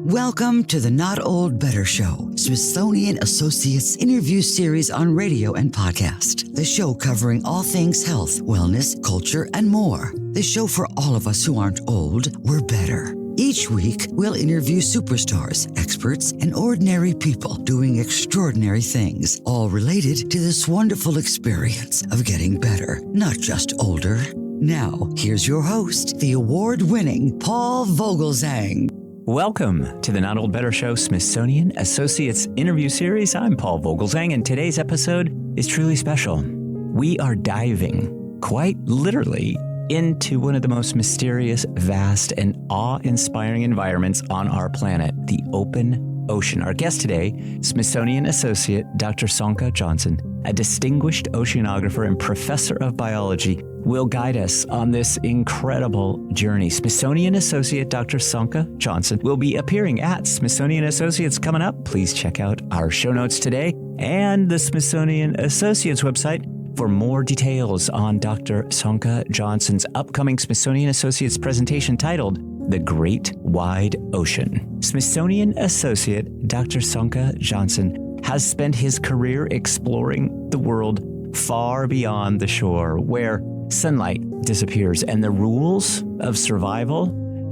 Welcome to the Not Old Better Show, Smithsonian Associates interview series on radio and podcast. The show covering all things health, wellness, culture, and more. The show for all of us who aren't old, we're better. Each week, we'll interview superstars, experts, and ordinary people doing extraordinary things, all related to this wonderful experience of getting better, not just older. Now, here's your host, the award-winning Paul Vogelzang. Welcome to the Not Old Better Show Smithsonian Associates interview series. I'm Paul Vogelzang, and today's episode is truly special. We are diving, quite literally, into one of the most mysterious, vast, and awe-inspiring environments on our planet, the open ocean. Our guest today, Smithsonian Associate Dr. Sönke Johnsen, a distinguished oceanographer and professor of biology, will guide us on this incredible journey. Smithsonian Associate Dr. Sönke Johnsen will be appearing at Smithsonian Associates coming up. Please check out our show notes today and the Smithsonian Associates website for more details on Dr. Sönke Johnsen's upcoming Smithsonian Associates presentation titled The Great Wide Ocean. Smithsonian Associate Dr. Sönke Johnsen has spent his career exploring the world far beyond the shore, where sunlight disappears and the rules of survival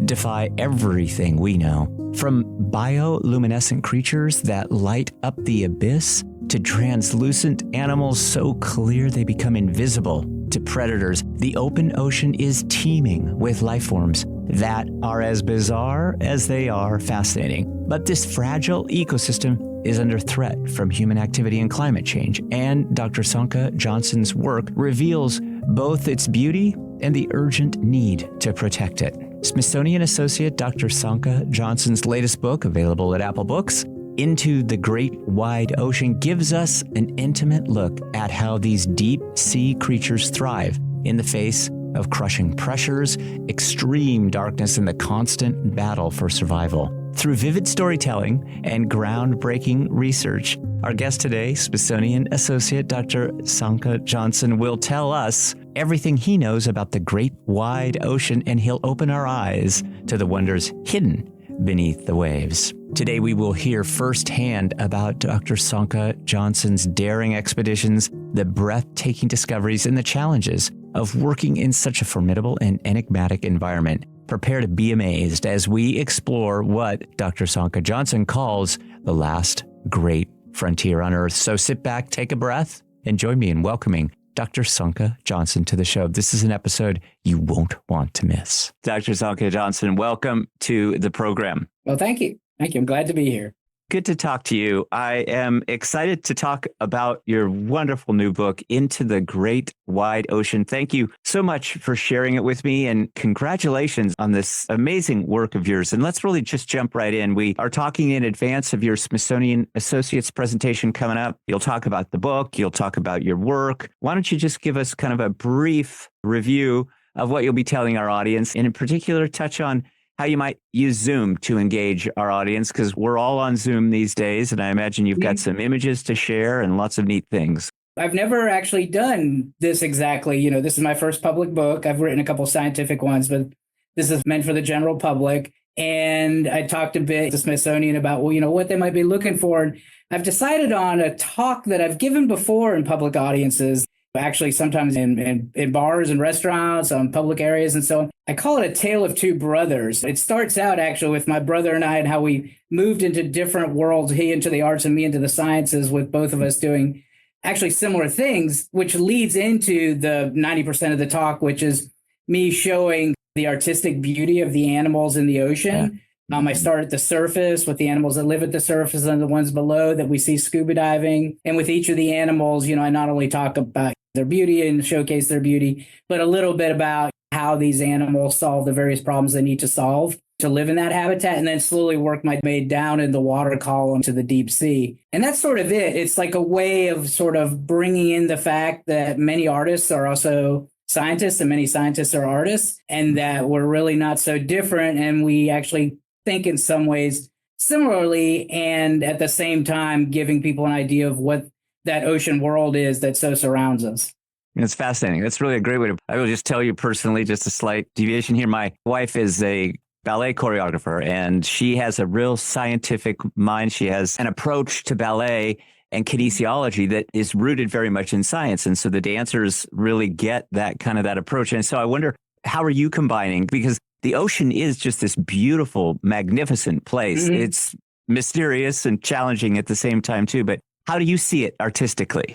defy everything we know. From bioluminescent creatures that light up the abyss to translucent animals so clear they become invisible to predators, the open ocean is teeming with life forms that are as bizarre as they are fascinating. But this fragile ecosystem is under threat from human activity and climate change, and Dr. Sönke Johnsen's work reveals both its beauty and the urgent need to protect it. Smithsonian Associate Dr. Sönke Johnsen's latest book, available at Apple Books, Into the Great Wide Ocean, gives us an intimate look at how these deep sea creatures thrive in the face of crushing pressures, extreme darkness, and the constant battle for survival. Through vivid storytelling and groundbreaking research, our guest today, Smithsonian Associate Dr. Sönke Johnsen, will tell us everything he knows about the great wide ocean, and he'll open our eyes to the wonders hidden beneath the waves. Today, we will hear firsthand about Dr. Sönke Johnsen's daring expeditions, the breathtaking discoveries, and the challenges of working in such a formidable and enigmatic environment. Prepare to be amazed as we explore what Dr. Sönke Johnsen calls the last great frontier on Earth. So sit back, take a breath, and join me in welcoming Dr. Sönke Johnsen to the show. This is an episode you won't want to miss. Dr. Sönke Johnsen, welcome to the program. Well, thank you. Thank you. I'm glad to be here. Good to talk to you. I am excited to talk about your wonderful new book, Into the Great Wide Ocean. Thank you so much for sharing it with me, and congratulations on this amazing work of yours. And let's really just jump right in. We are talking in advance of your Smithsonian Associates presentation coming up. You'll talk about the book. You'll talk about your work. Why don't you just give us kind of a brief review of what you'll be telling our audience, and in particular, touch on how you might use Zoom to engage our audience, because we're all on Zoom these days, and I imagine you've got some images to share and lots of neat things. I've never actually done this exactly. This is my first public book. I've written a couple scientific ones, but this is meant for the general public. And I talked a bit to Smithsonian about, what they might be looking for. And I've decided on a talk that I've given before in public audiences, actually sometimes in bars and restaurants, public areas and so on. I call it a tale of two brothers. It starts out actually with my brother and I and how we moved into different worlds, he into the arts and me into the sciences, with both of us doing actually similar things, which leads into the 90% of the talk, which is me showing the artistic beauty of the animals in the ocean. Yeah. I start at the surface with the animals that live at the surface and the ones below that we see scuba diving. And with each of the animals, I not only talk about their beauty and showcase their beauty, but a little bit about how these animals solve the various problems they need to solve to live in that habitat, and then slowly work my way down in the water column to the deep sea. And that's sort of it. It's like a way of sort of bringing in the fact that many artists are also scientists and many scientists are artists, and that we're really not so different. And we actually think in some ways similarly, and at the same time, giving people an idea of what that ocean world is that so surrounds us. It's fascinating. That's really a great way to, I will just tell you personally, just a slight deviation here. My wife is a ballet choreographer, and she has a real scientific mind. She has an approach to ballet and kinesiology that is rooted very much in science. And so the dancers really get that kind of that approach. And so I wonder, how are you combining? Because the ocean is just this beautiful, magnificent place. Mm-hmm. It's mysterious and challenging at the same time, too. But how do you see it artistically?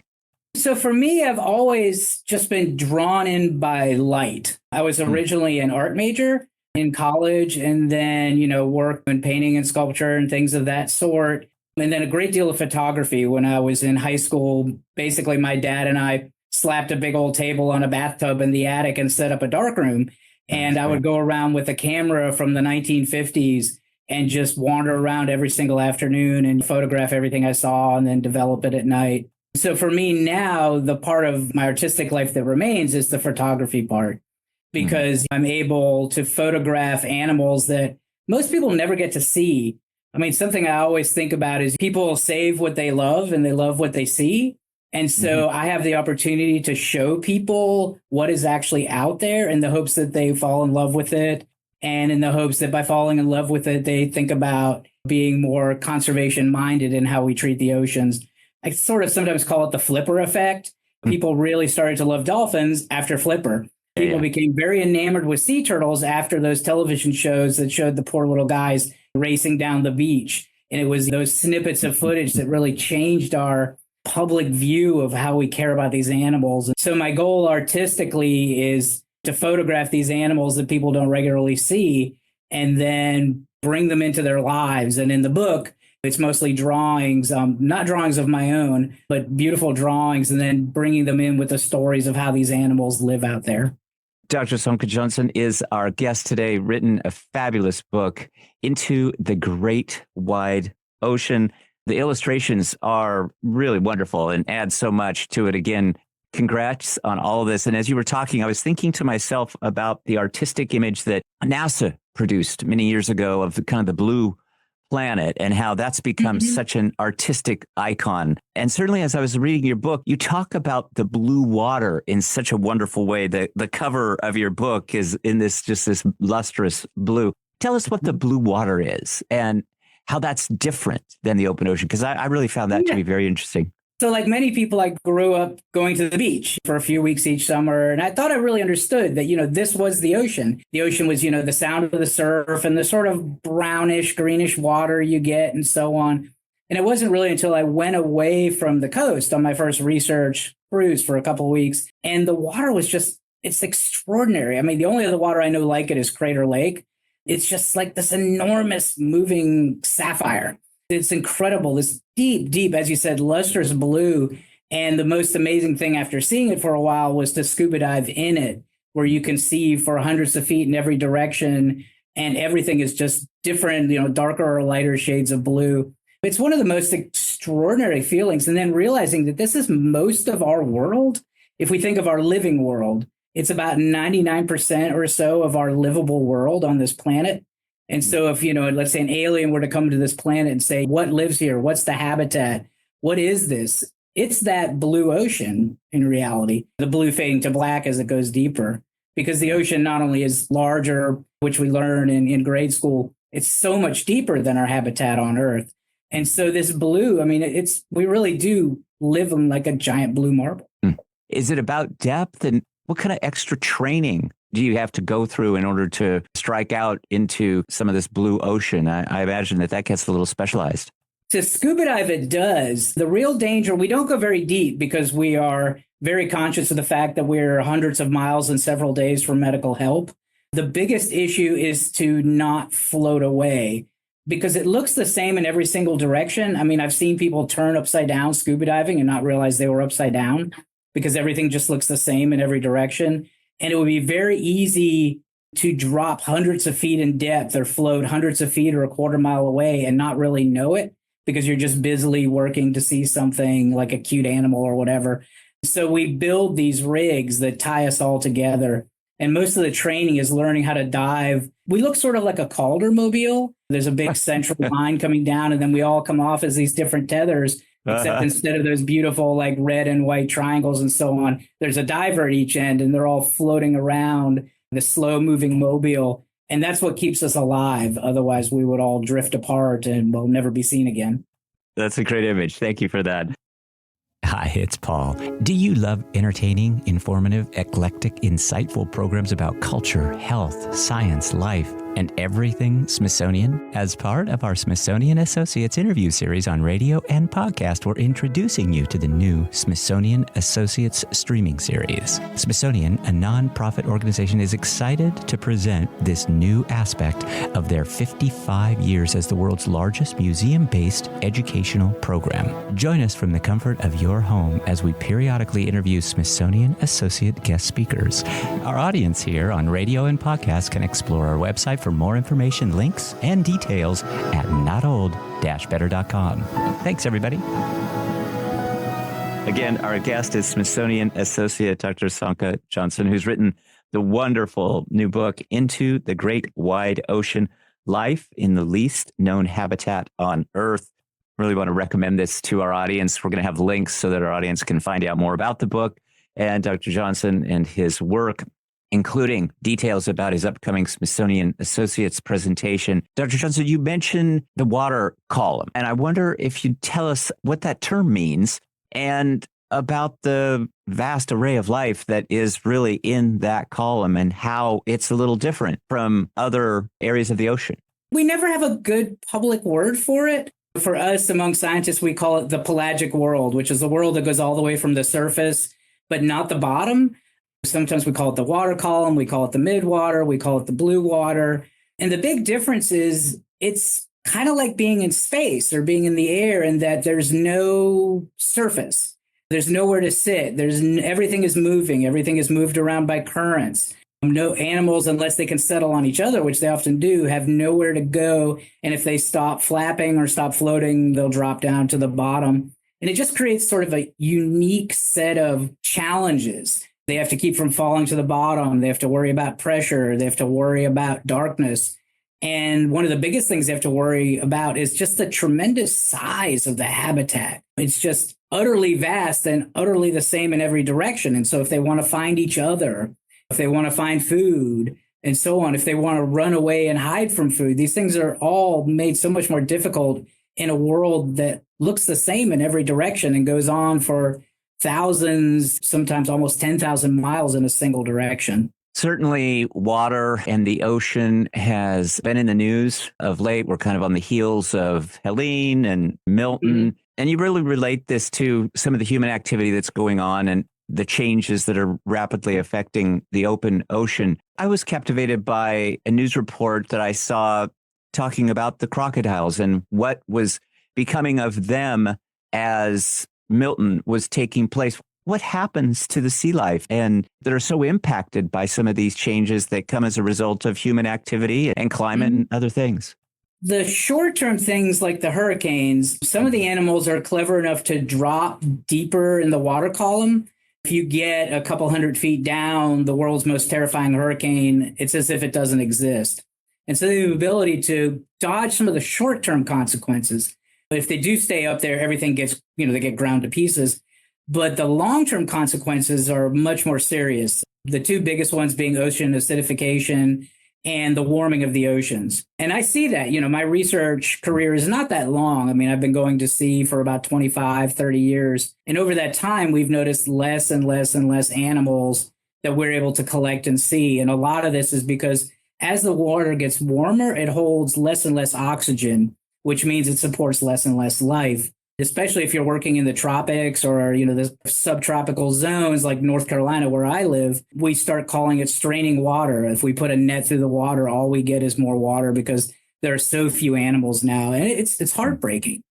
So for me, I've always just been drawn in by light. I was originally an art major in college, and then, worked in painting and sculpture and things of that sort. And then a great deal of photography when I was in high school. Basically, my dad and I slapped a big old table on a bathtub in the attic and set up a darkroom. And I would go around with a camera from the 1950s and just wander around every single afternoon and photograph everything I saw and then develop it at night. So for me now, the part of my artistic life that remains is the photography part, because I'm able to photograph animals that most people never get to see. I mean, something I always think about is people save what they love and they love what they see. And so I have the opportunity to show people what is actually out there in the hopes that they fall in love with it. And in the hopes that by falling in love with it, they think about being more conservation minded in how we treat the oceans. I sort of sometimes call it the Flipper effect. People really started to love dolphins after Flipper. People became very enamored with sea turtles after those television shows that showed the poor little guys racing down the beach. And it was those snippets of footage that really changed our public view of how we care about these animals. And so my goal artistically is to photograph these animals that people don't regularly see and then bring them into their lives. And in the book, it's mostly drawings, not drawings of my own, but beautiful drawings, and then bringing them in with the stories of how these animals live out there. Dr. Sönke Johnsen is our guest today, written a fabulous book, Into the Great Wide Ocean. The illustrations are really wonderful and add so much to it. Again, congrats on all of this. And as you were talking, I was thinking to myself about the artistic image that NASA produced many years ago of the kind of the blue planet and how that's become such an artistic icon. And certainly as I was reading your book, you talk about the blue water in such a wonderful way. The cover of your book is in this lustrous blue. Tell us what the blue water is and how that's different than the open ocean, because I really found that to be very interesting. So like many people, I grew up going to the beach for a few weeks each summer. And I thought I really understood that, this was the ocean. The ocean was, the sound of the surf and the sort of brownish, greenish water you get and so on. And it wasn't really until I went away from the coast on my first research cruise for a couple of weeks. And the water was it's extraordinary. I mean, the only other water I know like it is Crater Lake. It's just like this enormous moving sapphire. It's incredible, this deep, deep, as you said, lustrous blue. And the most amazing thing after seeing it for a while was to scuba dive in it, where you can see for hundreds of feet in every direction. And everything is just different, darker or lighter shades of blue. It's one of the most extraordinary feelings. And then realizing that this is most of our world. If we think of our living world, it's about 99% or so of our livable world on this planet. And so if, let's say an alien were to come to this planet and say, what lives here? What's the habitat? What is this? It's that blue ocean in reality, the blue fading to black as it goes deeper, because the ocean not only is larger, which we learn in grade school, it's so much deeper than our habitat on Earth. And so this blue, I mean, we really do live in like a giant blue marble. Is it about depth, and what kind of extra training do you have to go through in order to strike out into some of this blue ocean? I imagine that gets a little specialized. To scuba dive, it does. The real danger, we don't go very deep because we are very conscious of the fact that we're hundreds of miles and several days from medical help. The biggest issue is to not float away because it looks the same in every single direction. I mean, I've seen people turn upside down scuba diving and not realize they were upside down because everything just looks the same in every direction. And it would be very easy to drop hundreds of feet in depth or float hundreds of feet or a quarter mile away and not really know it because you're just busily working to see something like a cute animal or whatever. So we build these rigs that tie us all together. And most of the training is learning how to dive. We look sort of like a Calder mobile. There's a big central line coming down, and then we all come off as these different tethers. Except instead of those beautiful like red and white triangles and so on, there's a diver at each end and they're all floating around the slow moving mobile. And that's what keeps us alive. Otherwise, we would all drift apart and we'll never be seen again. That's a great image. Thank you for that. Hi, it's Paul. Do you love entertaining, informative, eclectic, insightful programs about culture, health, science, life, and everything Smithsonian? As part of our Smithsonian Associates interview series on radio and podcast, we're introducing you to the new Smithsonian Associates streaming series. Smithsonian, a nonprofit organization, is excited to present this new aspect of their 55 years as the world's largest museum-based educational program. Join us from the comfort of your home as we periodically interview Smithsonian Associate guest speakers. Our audience here on radio and podcast can explore our website for more information, links, and details at notold-better.com. Thanks, everybody. Again, our guest is Smithsonian Associate Dr. Sönke Johnsen, who's written the wonderful new book, Into the Great Wide Ocean, Life in the Least Known Habitat on Earth. Really want to recommend this to our audience. We're going to have links so that our audience can find out more about the book and Dr. Johnsen and his work, including details about his upcoming Smithsonian Associates presentation. Dr. Johnsen, you mentioned the water column, and I wonder if you'd tell us what that term means and about the vast array of life that is really in that column and how it's a little different from other areas of the ocean. We never have a good public word for it. For us, among scientists, we call it the pelagic world, which is the world that goes all the way from the surface, but not the bottom. Sometimes we call it the water column, we call it the midwater, we call it the blue water. And the big difference is it's kind of like being in space or being in the air in that there's no surface. There's nowhere to sit. Everything is moving. Everything is moved around by currents. No animals, unless they can settle on each other, which they often do, have nowhere to go. And if they stop flapping or stop floating, they'll drop down to the bottom. And it just creates sort of a unique set of challenges. They have to keep from falling to the bottom. They have to worry about pressure. They have to worry about darkness. And one of the biggest things they have to worry about is just the tremendous size of the habitat. It's just utterly vast and utterly the same in every direction. And so if they want to find each other, if they want to find food and so on, if they want to run away and hide from food, these things are all made so much more difficult in a world that looks the same in every direction and goes on for thousands, sometimes almost 10,000 miles in a single direction. Certainly, water and the ocean has been in the news of late. We're kind of on the heels of Helene and Milton. Mm-hmm. And you really relate this to some of the human activity that's going on and the changes that are rapidly affecting the open ocean. I was captivated by a news report that I saw talking about the crocodiles and what was becoming of them as Milton was taking place. What happens to the sea life and that are so impacted by some of these changes that come as a result of human activity and climate and other things? The short-term things like the hurricanes, some of the animals are clever enough to drop deeper in the water column. If you get a couple 100 feet down, the world's most terrifying hurricane, it's as if it doesn't exist. And so they have the ability to dodge some of the short-term consequences. But if they do stay up there, everything gets, they get ground to pieces. But the long-term consequences are much more serious. The two biggest ones being ocean acidification and the warming of the oceans. And I see that, my research career is not that long. I mean, I've been going to sea for about 25, 30 years. And over that time, we've noticed less and less and less animals that we're able to collect and see. And a lot of this is because as the water gets warmer, it holds less and less oxygen, which means it supports less and less life, especially if you're working in the tropics or, the subtropical zones like North Carolina, where I live. We start calling it straining water. If we put a net through the water, all we get is more water because there are so few animals now. And it's heartbreaking.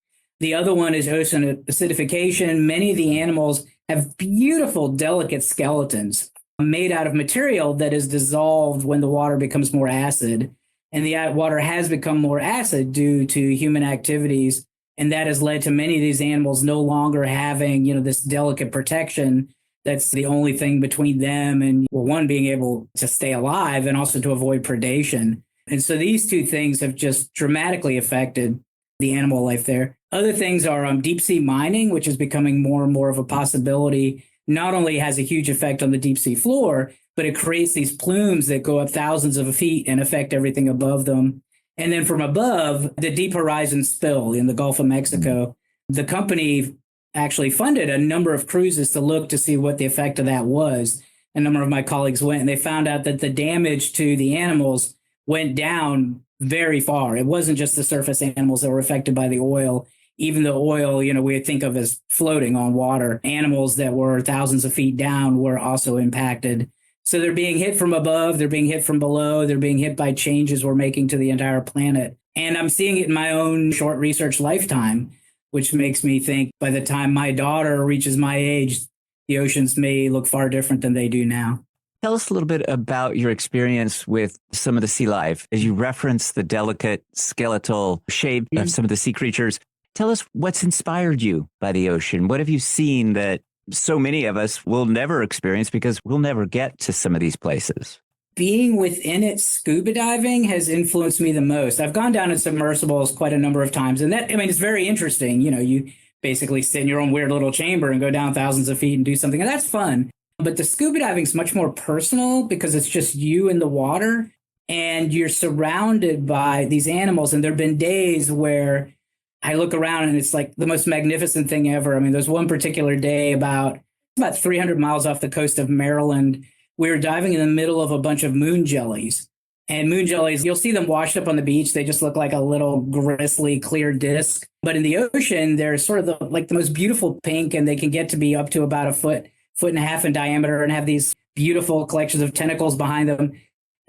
The other one is ocean acidification. Many of the animals have beautiful, delicate skeletons made out of material that is dissolved when the water becomes more acid. And the water has become more acid due to human activities. And that has led to many of these animals no longer having, this delicate protection. That's the only thing between them and, one, being able to stay alive and also to avoid predation. And so these two things have just dramatically affected the animal life there. Other things are deep sea mining, which is becoming more and more of a possibility. Not only has a huge effect on the deep sea floor, but it creates these plumes that go up thousands of feet and affect everything above them. And then from above, the Deep Horizon spill in the Gulf of Mexico, the company actually funded a number of cruises to look to see what the effect of that was. A number of my colleagues went and they found out that the damage to the animals went down very far. It wasn't just the surface animals that were affected by the oil. Even the oil, we think of as floating on water. Animals that were thousands of feet down were also impacted. So they're being hit from above, they're being hit from below, they're being hit by changes we're making to the entire planet. And I'm seeing it in my own short research lifetime, which makes me think by the time my daughter reaches my age, the oceans may look far different than they do now. Tell us a little bit about your experience with some of the sea life. As you reference the delicate skeletal shape of some of the sea creatures, tell us what's inspired you by the ocean. What have you seen that so many of us will never experience because we'll never get to some of these places? Being within it, scuba diving has influenced me the most. I've gone down in submersibles quite a number of times. And it's very interesting. You basically sit in your own weird little chamber and go down thousands of feet and do something. And that's fun. But the scuba diving is much more personal because it's just you in the water and you're surrounded by these animals. And there have been days where I look around and it's like the most magnificent thing ever. I mean, there's one particular day about 300 miles off the coast of Maryland. We were diving in the middle of a bunch of moon jellies. And moon jellies, you'll see them washed up on the beach. They just look like a little gristly, clear disc. But in the ocean, they're sort of the most beautiful pink, and they can get to be up to about a foot and a half in diameter and have these beautiful collections of tentacles behind them.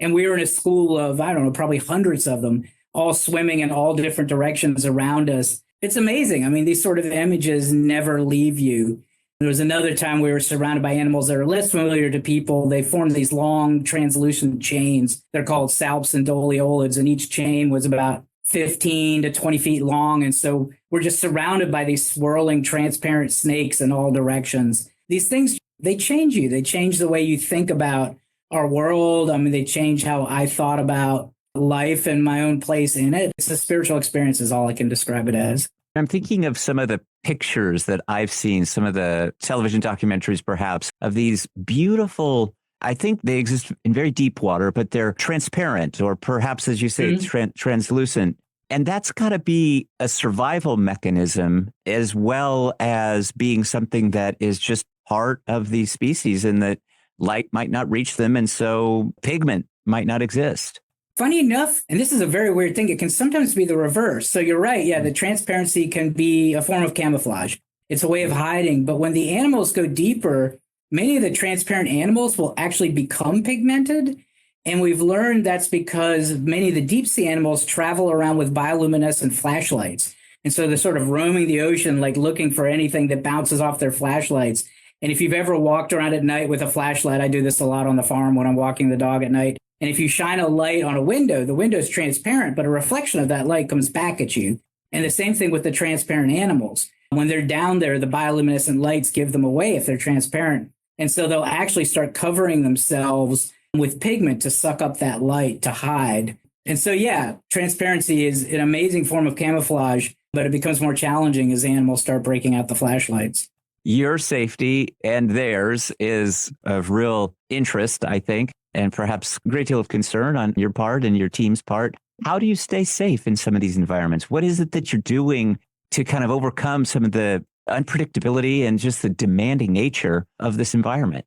And we were in a school of, I don't know, probably hundreds of them, all swimming in all different directions around us. It's amazing. I mean, these sort of images never leave you. There was another time we were surrounded by animals that are less familiar to people. They formed these long translucent chains. They're called salps and doliolids, and each chain was about 15 to 20 feet long. And so we're just surrounded by these swirling transparent snakes in all directions. These things, they change you. They change the way you think about our world. I mean, they change how I thought about life and my own place in it. It's a spiritual experience is all I can describe it as. I'm thinking of some of the pictures that I've seen, some of the television documentaries, perhaps, of these beautiful, I think they exist in very deep water, but they're transparent, or perhaps, as you say, translucent. And that's got to be a survival mechanism as well as being something that is just part of these species, and that light might not reach them. And so pigment might not exist. Funny enough, and this is a very weird thing, it can sometimes be the reverse. So you're right. Yeah, the transparency can be a form of camouflage. It's a way of hiding. But when the animals go deeper, many of the transparent animals will actually become pigmented. And we've learned that's because many of the deep sea animals travel around with bioluminescent flashlights. And so they're sort of roaming the ocean, like looking for anything that bounces off their flashlights. And if you've ever walked around at night with a flashlight, I do this a lot on the farm when I'm walking the dog at night. And if you shine a light on a window, the window is transparent, but a reflection of that light comes back at you. And the same thing with the transparent animals. When they're down there, the bioluminescent lights give them away if they're transparent. And so they'll actually start covering themselves with pigment to suck up that light to hide. And so, yeah, transparency is an amazing form of camouflage, but it becomes more challenging as animals start breaking out the flashlights. Your safety and theirs is of real interest, I think, and perhaps a great deal of concern on your part and your team's part. How do you stay safe in some of these environments? What is it that you're doing to kind of overcome some of the unpredictability and just the demanding nature of this environment?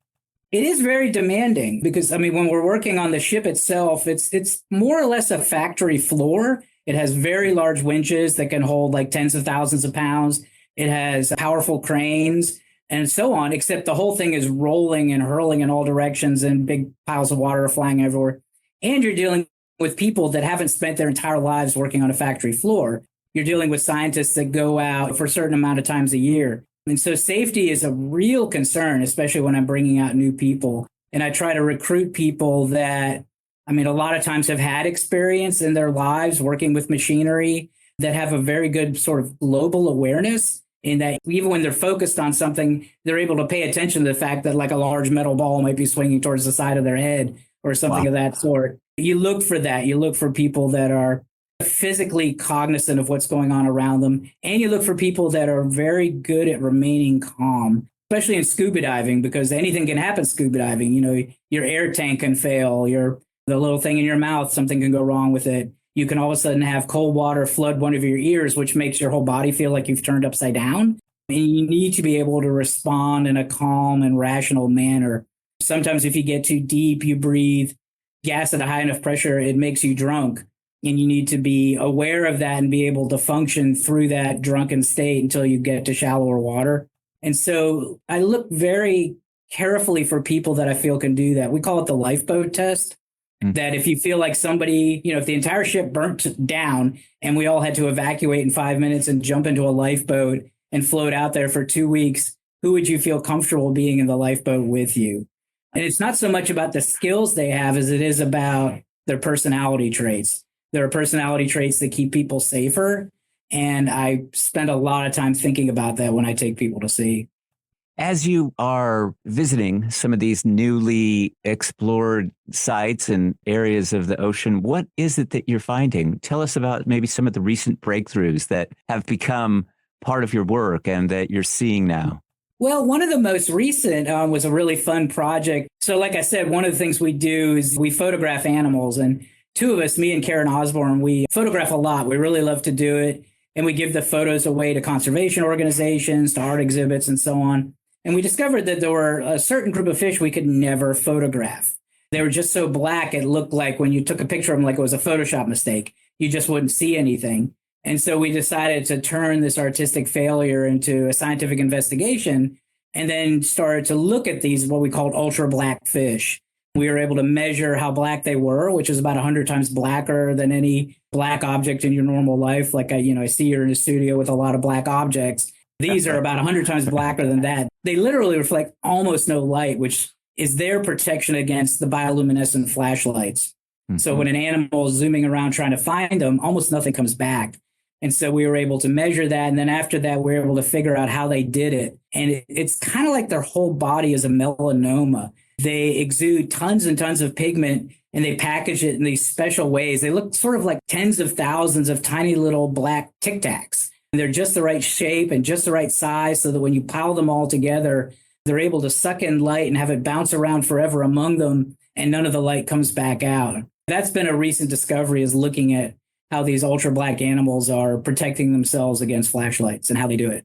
It is very demanding because, I mean, when we're working on the ship itself, it's more or less a factory floor. It has very large winches that can hold like tens of thousands of pounds. It has powerful cranes and so on, except the whole thing is rolling and hurling in all directions and big piles of water are flying everywhere. And you're dealing with people that haven't spent their entire lives working on a factory floor. You're dealing with scientists that go out for a certain amount of times a year. And so safety is a real concern, especially when I'm bringing out new people. And I try to recruit people that, I mean, a lot of times have had experience in their lives working with machinery, that have a very good sort of global awareness, in that even when they're focused on something, they're able to pay attention to the fact that like a large metal ball might be swinging towards the side of their head or something of that sort. You look for that. You look for people that are physically cognizant of what's going on around them. And you look for people that are very good at remaining calm. especially in scuba diving, because anything can happen scuba diving. Your air tank can fail, the little thing in your mouth, something can go wrong with it. You can all of a sudden have cold water flood one of your ears, which makes your whole body feel like you've turned upside down. And you need to be able to respond in a calm and rational manner. Sometimes if you get too deep, you breathe gas at a high enough pressure, it makes you drunk. And you need to be aware of that and be able to function through that drunken state until you get to shallower water. And so I look very carefully for people that I feel can do that. We call it the lifeboat test. That if you feel like somebody, if the entire ship burnt down and we all had to evacuate in 5 minutes and jump into a lifeboat and float out there for 2 weeks, who would you feel comfortable being in the lifeboat with you? And it's not so much about the skills they have as it is about their personality traits. There are personality traits that keep people safer. And I spend a lot of time thinking about that when I take people to sea. As you are visiting some of these newly explored sites and areas of the ocean, what is it that you're finding? Tell us about maybe some of the recent breakthroughs that have become part of your work and that you're seeing now. Well, one of the most recent was a really fun project. So like I said, one of the things we do is we photograph animals. And two of us, me and Karen Osborne, we photograph a lot. We really love to do it. And we give the photos away to conservation organizations, to art exhibits, and so on. And we discovered that there were a certain group of fish we could never photograph. They were just so black, it looked like when you took a picture of them like it was a Photoshop mistake. You just wouldn't see anything. And so we decided to turn this artistic failure into a scientific investigation and then started to look at these, what we called ultra black fish. We were able to measure how black they were, which is about 100 times blacker than any black object in your normal life. Like I see you're in a studio with a lot of black objects. These are about 100 times blacker than that. They literally reflect almost no light, which is their protection against the bioluminescent flashlights. Mm-hmm. So when an animal is zooming around trying to find them, almost nothing comes back. And so we were able to measure that. And then after that, we were able to figure out how they did it. And it's kind of like their whole body is a melanoma. They exude tons and tons of pigment, and they package it in these special ways. They look sort of like tens of thousands of tiny little black Tic Tacs. They're just the right shape and just the right size so that when you pile them all together, they're able to suck in light and have it bounce around forever among them, and none of the light comes back out. That's been a recent discovery, is looking at how these ultra black animals are protecting themselves against flashlights and how they do it.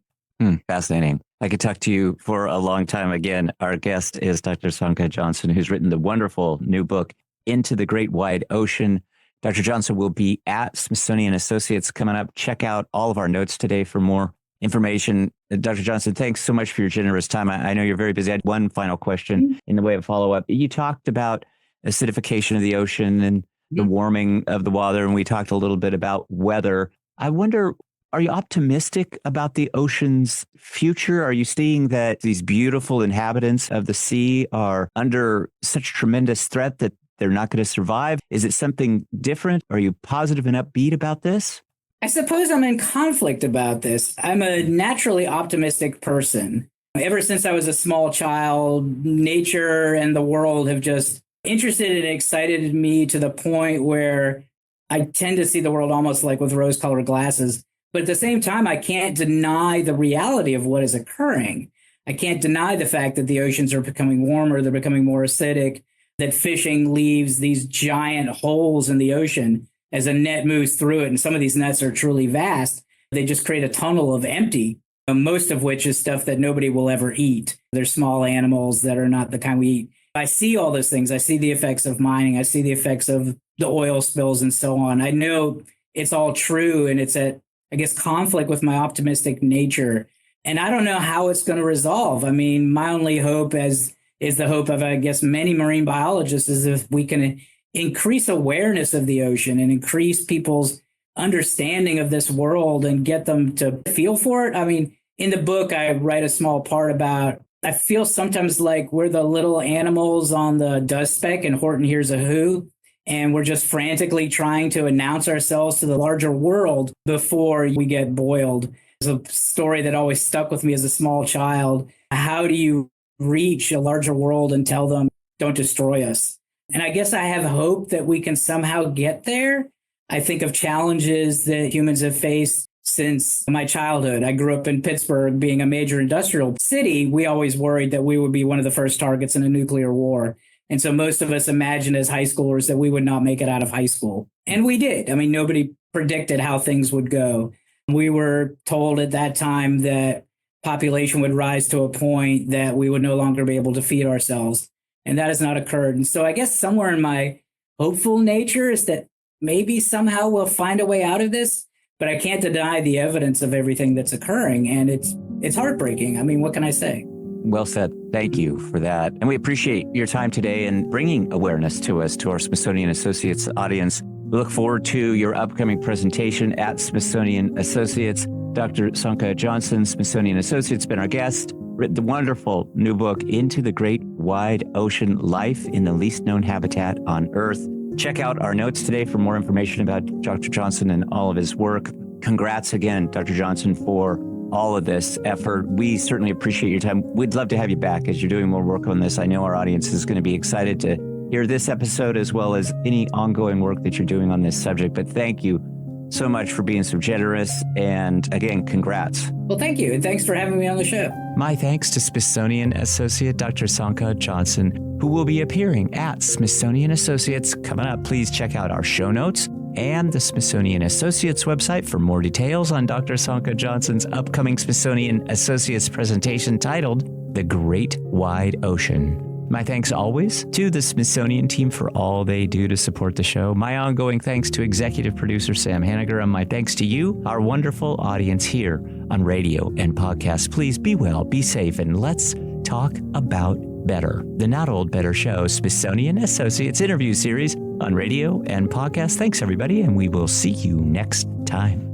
Fascinating. I could talk to you for a long time. Again, our guest is Dr. Sönke Johnsen, who's written the wonderful new book, Into the Great Wide Ocean. Dr. Johnsen will be at Smithsonian Associates coming up. Check out all of our notes today for more information. Dr. Johnsen, thanks so much for your generous time. I know you're very busy. I had one final question in the way of follow-up. You talked about acidification of the ocean and the warming of the water, and we talked a little bit about weather. I wonder, are you optimistic about the ocean's future? Are you seeing that these beautiful inhabitants of the sea are under such tremendous threat that they're not going to survive? Is it something different? Are you positive and upbeat about this? I suppose I'm in conflict about this. I'm a naturally optimistic person. Ever since I was a small child, nature and the world have just interested and excited me to the point where I tend to see the world almost like with rose-colored glasses. But at the same time, I can't deny the reality of what is occurring. I can't deny the fact that the oceans are becoming warmer, they're becoming more acidic, that fishing leaves these giant holes in the ocean as a net moves through it. And some of these nets are truly vast. They just create a tunnel of empty, most of which is stuff that nobody will ever eat. They're small animals that are not the kind we eat. I see all those things. I see the effects of mining. I see the effects of the oil spills and so on. I know it's all true, and it's at, I guess, conflict with my optimistic nature. And I don't know how it's going to resolve. I mean, my only hope is the hope of, I guess, many marine biologists, is if we can increase awareness of the ocean and increase people's understanding of this world and get them to feel for it. I mean, in the book, I write a small part about, I feel sometimes like we're the little animals on the dust speck in Horton Hears a Who, and we're just frantically trying to announce ourselves to the larger world before we get boiled. It's a story that always stuck with me as a small child. How do you reach a larger world and tell them, don't destroy us? And I guess I have hope that we can somehow get there. I think of challenges that humans have faced since my childhood. I grew up in Pittsburgh, being a major industrial city. We always worried that we would be one of the first targets in a nuclear war. And so most of us imagined as high schoolers that we would not make it out of high school. And we did. I mean, nobody predicted how things would go. We were told at that time that population would rise to a point that we would no longer be able to feed ourselves. And that has not occurred. And so I guess somewhere in my hopeful nature is that maybe somehow we'll find a way out of this, but I can't deny the evidence of everything that's occurring. And it's heartbreaking. I mean, what can I say? Well said. Thank you for that. And we appreciate your time today and bringing awareness to us, to our Smithsonian Associates audience. We look forward to your upcoming presentation at Smithsonian Associates. Dr. Sönke Johnsen, Smithsonian Associates, been our guest, written the wonderful new book, Into the Great Wide Ocean, Life in the Least Known Habitat on Earth. Check out our notes today for more information about Dr. Johnsen and all of his work. Congrats again, Dr. Johnsen, for all of this effort. We certainly appreciate your time. We'd love to have you back as you're doing more work on this. I know our audience is going to be excited to hear this episode as well as any ongoing work that you're doing on this subject. But thank you so much for being so generous. And again, congrats. Well, thank you. And thanks for having me on the show. My thanks to Smithsonian Associate Dr. Sönke Johnsen, who will be appearing at Smithsonian Associates coming up. Please check out our show notes and the Smithsonian Associates website for more details on Dr. Sönke Johnson's upcoming Smithsonian Associates presentation titled The Great Wide Ocean. My thanks always to the Smithsonian team for all they do to support the show. My ongoing thanks to executive producer Sam Haniger, and my thanks to you, our wonderful audience here on radio and podcast. Please be well, be safe, and let's talk about better. The Not Old Better Show, Smithsonian Associates interview series on radio and podcast. Thanks, everybody, and we will see you next time.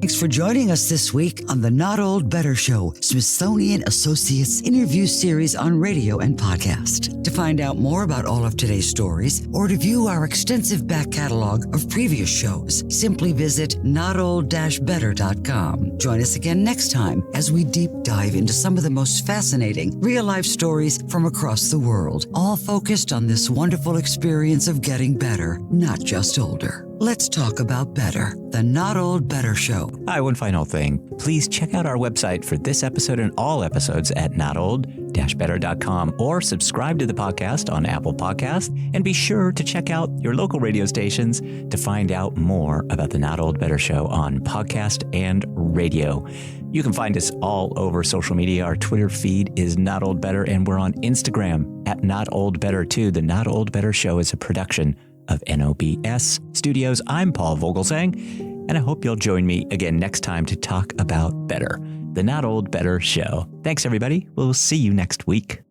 Thanks for joining us this week on the Not Old Better Show, Smithsonian Associates interview series on radio and podcast. To find out more about all of today's stories or to view our extensive back catalog of previous shows, simply visit notold-better.com. Join us again next time as we deep dive into some of the most fascinating real-life stories from across the world, all focused on this wonderful experience of getting better, not just older. Let's talk about better. The Not Old Better Show. Hi, one final thing. Please check out our website for this episode and all episodes at notold-better.com or subscribe to the podcast on Apple Podcasts, and be sure to check out your local radio stations to find out more about the Not Old Better Show on podcast and radio. You can find us all over social media. Our Twitter feed is Not Old Better, and we're on Instagram at Not Old Better too. The Not Old Better Show is a production of NOBS Studios. I'm Paul Vogelsang, and I hope you'll join me again next time to talk about better. The Not Old Better Show. Thanks, everybody. We'll see you next week.